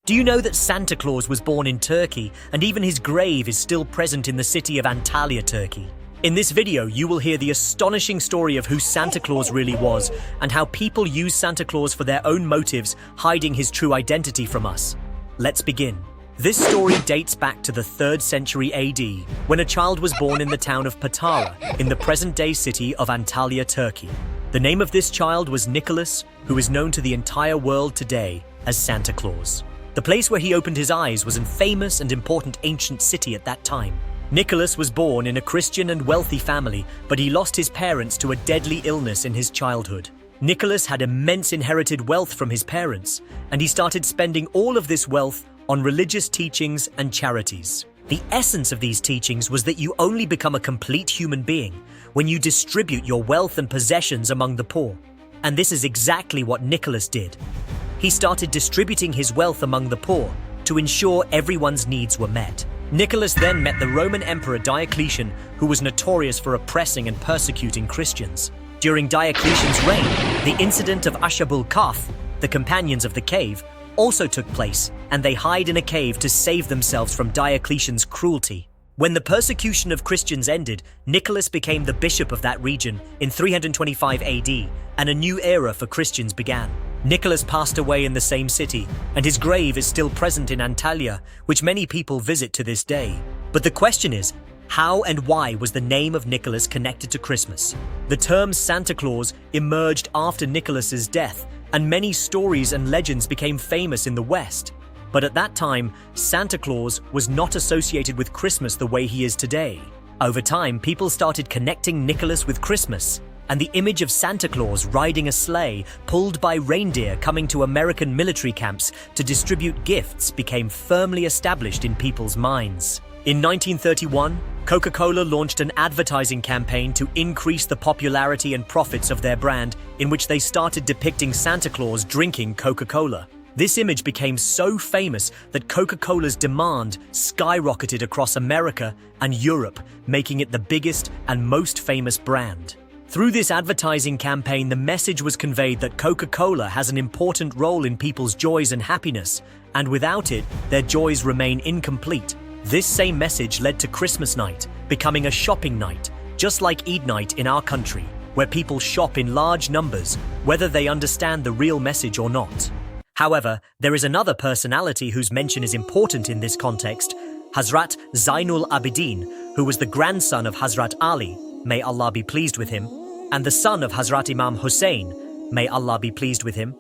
Do you know that Santa Claus was born in Turkey and even his grave is still present in the city of Antalya, Turkey? In this video, you will hear the astonishing story of who Santa Claus really was and how people use Santa Claus for their own motives, hiding his true identity from us. Let's begin. This story dates back to the 3rd century AD, when a child was born in the town of Patara, in the present-day city of Antalya, Turkey. The name of this child was Nicholas, who is known to the entire world today as Santa Claus. The place where he opened his eyes was a famous and important ancient city at that time. Nicholas was born in a Christian and wealthy family, but he lost his parents to a deadly illness in his childhood. Nicholas had immense inherited wealth from his parents, and he started spending all of this wealth on religious teachings and charities. The essence of these teachings was that you only become a complete human being when you distribute your wealth and possessions among the poor. And this is exactly what Nicholas did. He started distributing his wealth among the poor to ensure everyone's needs were met. Nicholas then met the Roman Emperor Diocletian, who was notorious for oppressing and persecuting Christians. During Diocletian's reign, the incident of Ashabul Kahf, the companions of the cave, also took place, and they hide in a cave to save themselves from Diocletian's cruelty. When the persecution of Christians ended, Nicholas became the bishop of that region in 325 AD, and a new era for Christians began. Nicholas passed away in the same city, and his grave is still present in Antalya, which many people visit to this day. But the question is, how and why was the name of Nicholas connected to Christmas? The term Santa Claus emerged after Nicholas's death, and many stories and legends became famous in the West. But at that time, Santa Claus was not associated with Christmas the way he is today. Over time, people started connecting Nicholas with Christmas, and the image of Santa Claus riding a sleigh pulled by reindeer coming to American military camps to distribute gifts became firmly established in people's minds. In 1931, Coca-Cola launched an advertising campaign to increase the popularity and profits of their brand, in which they started depicting Santa Claus drinking Coca-Cola. This image became so famous that Coca-Cola's demand skyrocketed across America and Europe, making it the biggest and most famous brand. Through this advertising campaign, the message was conveyed that Coca-Cola has an important role in people's joys and happiness, and without it, their joys remain incomplete. This same message led to Christmas night, becoming a shopping night, just like Eid night in our country, where people shop in large numbers, whether they understand the real message or not. However, there is another personality whose mention is important in this context, Hazrat Zainul Abidin, who was the grandson of Hazrat Ali, may Allah be pleased with him, and the son of Hazrat Imam Hussein, may Allah be pleased with him.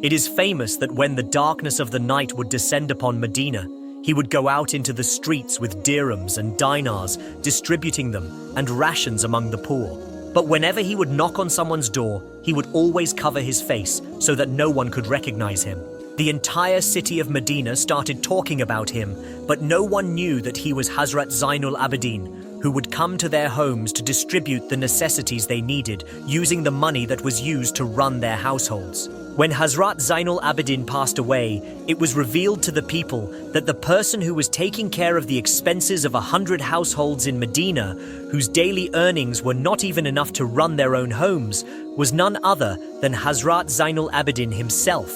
It is famous that when the darkness of the night would descend upon Medina, he would go out into the streets with dirhams and dinars, distributing them, and rations among the poor. But whenever he would knock on someone's door, he would always cover his face so that no one could recognize him. The entire city of Medina started talking about him, but no one knew that he was Hazrat Zainul Abidin, who would come to their homes to distribute the necessities they needed, using the money that was used to run their households. When Hazrat Zainul Abidin passed away, it was revealed to the people that the person who was taking care of the expenses of 100 households in Medina, whose daily earnings were not even enough to run their own homes, was none other than Hazrat Zainul Abidin himself.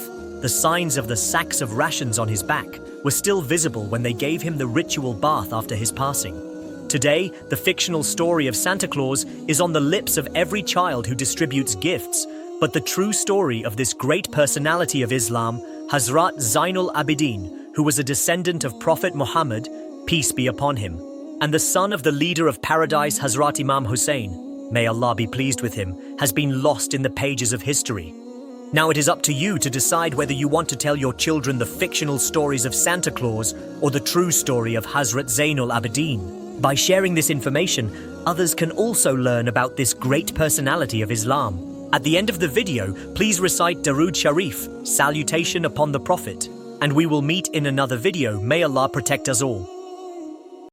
The signs of the sacks of rations on his back were still visible when they gave him the ritual bath after his passing. Today, the fictional story of Santa Claus is on the lips of every child who distributes gifts, but the true story of this great personality of Islam, Hazrat Zainul Abidin, who was a descendant of Prophet Muhammad, peace be upon him, and the son of the leader of paradise, Hazrat Imam Hussein, may Allah be pleased with him, has been lost in the pages of history. Now it is up to you to decide whether you want to tell your children the fictional stories of Santa Claus or the true story of Hazrat Zainul Abidin. By sharing this information, others can also learn about this great personality of Islam. At the end of the video, please recite Darood Sharif, salutation upon the Prophet, and we will meet in another video. May Allah protect us all.